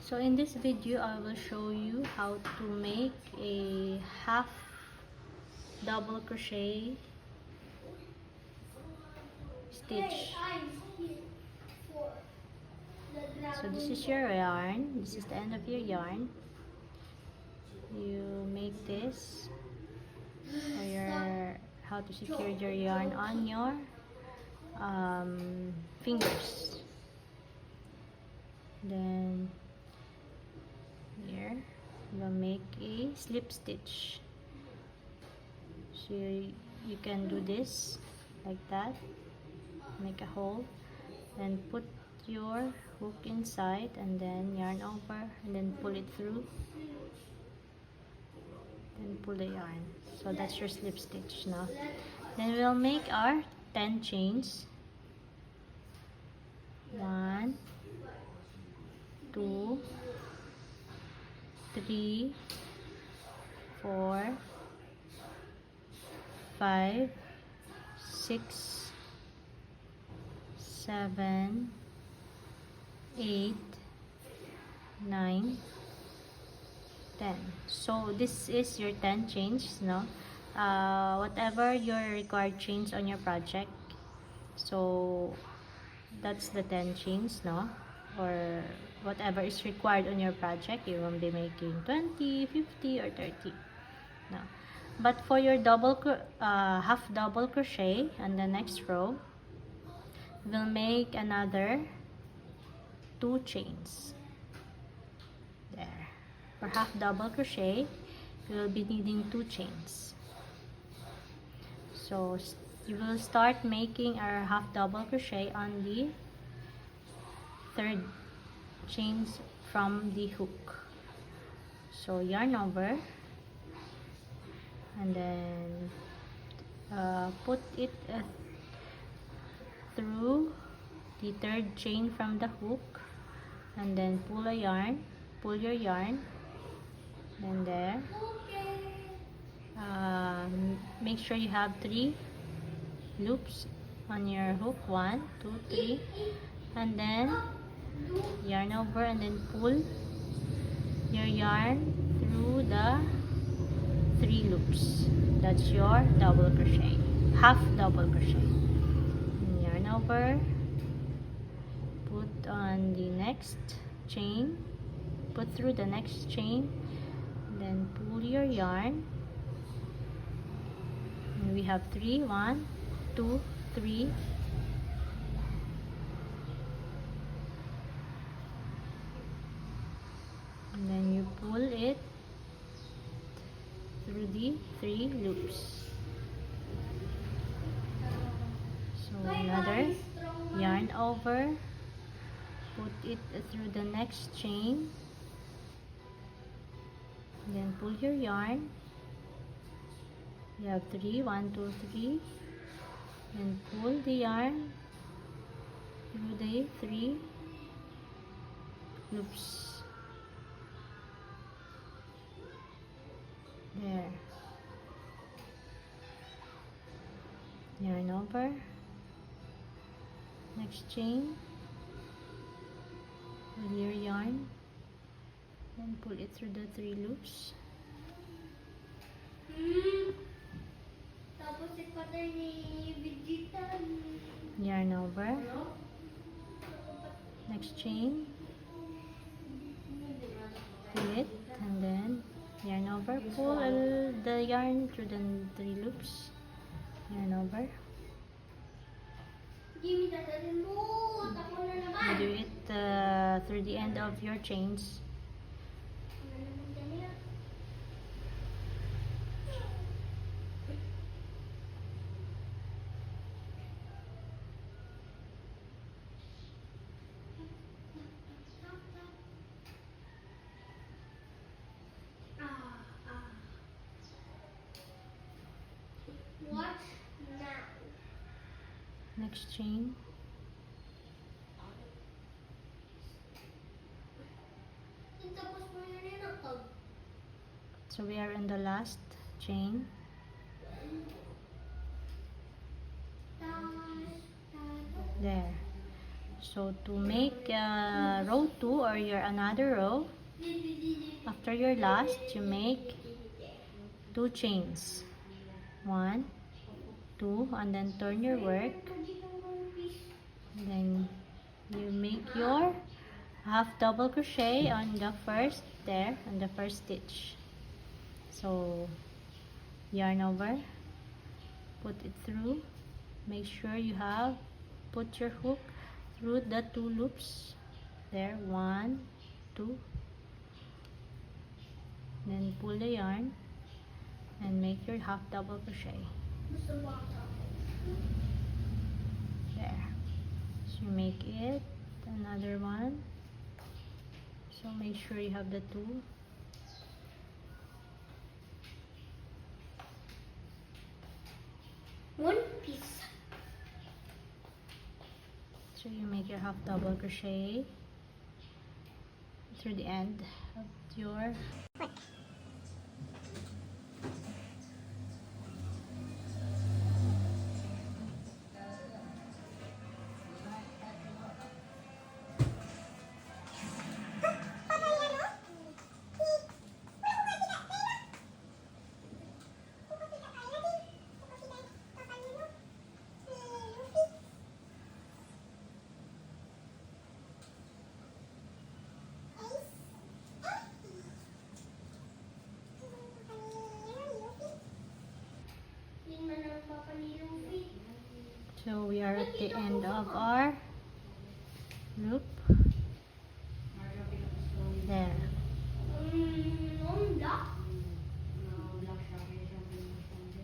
So in this video, I will show you how to make a half double crochet stitch. So this is your yarn. This is the end of your yarn. You make this for your how to secure your yarn on your fingers. Then here we'll make a slip stitch. So you can do this like that, make a hole and put your hook inside and then yarn over and then pull it through, then pull the yarn. So that's your slip stitch. Now then we'll make our 10 chains. 1 2 3 4 5 6 7 8 9 10. So this is your 10 chains. No, whatever your required chains on your project, so that's the 10 chains, no, or whatever is required on your project. You won't be making 20, 50 or 30. No, but for your half double crochet on the next row, we'll make another 2 chains there. For half double crochet, you will be needing 2 chains. So you will start making our half double crochet on the 3rd chains from the hook. So yarn over and then put it through the 3rd chain from the hook and then pull your yarn, and there make sure you have 3 loops on your hook. 1 2 3, and then yarn over and then pull your yarn through the 3 loops. That's your double crochet, half double crochet. And yarn over, put on the next chain, put through the next chain, then pull your yarn, and we have 3 1 2 3, and then you pull it through the 3 loops. So another yarn over, put it through the next chain, then pull your yarn. You have 3 1 2 3, and pull the yarn through the 3 loops. There. Yarn over, next chain, pull your yarn and pull it through the 3 loops. Yarn over, next chain, pull it, and then yarn over, pull the yarn through the 3 loops, yarn over. You do it through the end of your chains. Next chain, so we are in the last chain. There. So to make row 2 or your another row, after your last, you make 2 chains. 1, 2, and then turn your work. And then you make your half double crochet on the first there, on the first stitch. So yarn over, put it through, make sure you have put your hook through the 2 loops there, 1, 2, then pull the yarn and make your half double crochet there. So you make it another one, so make sure you have the 2. One piece. So you make your half double crochet through the end of your So we are at the end of our loop. There.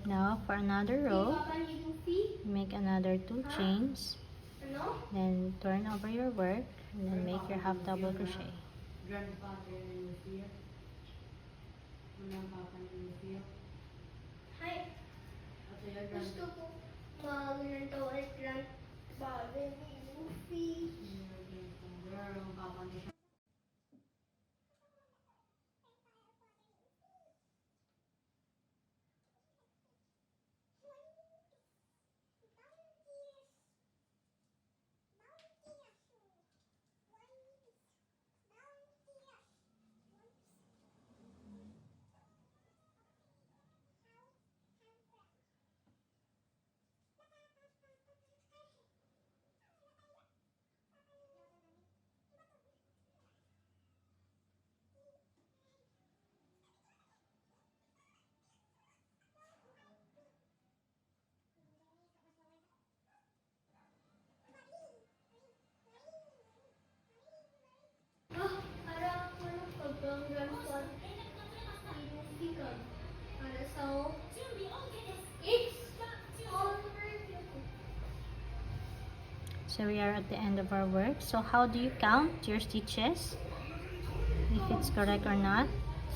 Now for another row, make another 2 chains, then turn over your work, and then make your half double crochet. Hi. Gusto ko mag-ganito ulit grandfather ni Luffy. Para ako pagpang grandfather ni Luffy ka. Para sa it's So we are at the end of our work. So how do you count your stitches? If it's correct or not.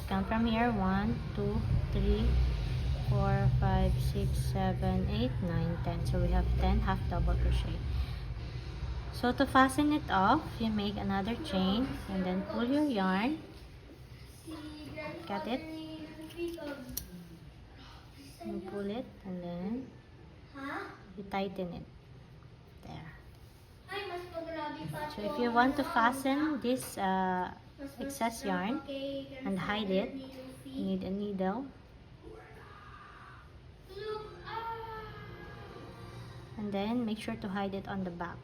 Count from here. 1, 2, 3, 4, 5, 6, 7, 8, 9, 10. So we have 10 half double crochet. So to fasten it off, you make another chain and then pull your yarn. Got it? You pull it and then you tighten it. There. So if you want to fasten this excess yarn and hide it, you need a needle. And then make sure to hide it on the back.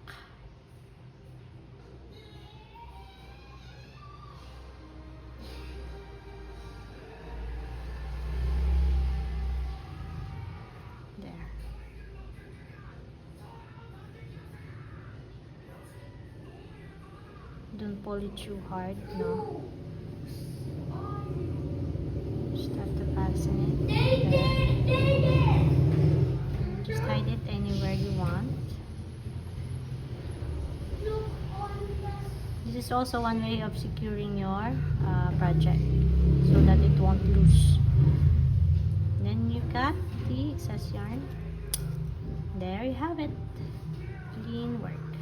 There. Don't pull it too hard, no. Just have to fasten it. There. Just hide it anywhere you want. This is also one way of securing your project so that it won't loose. Then you cut the excess yarn. There you have it. Clean work.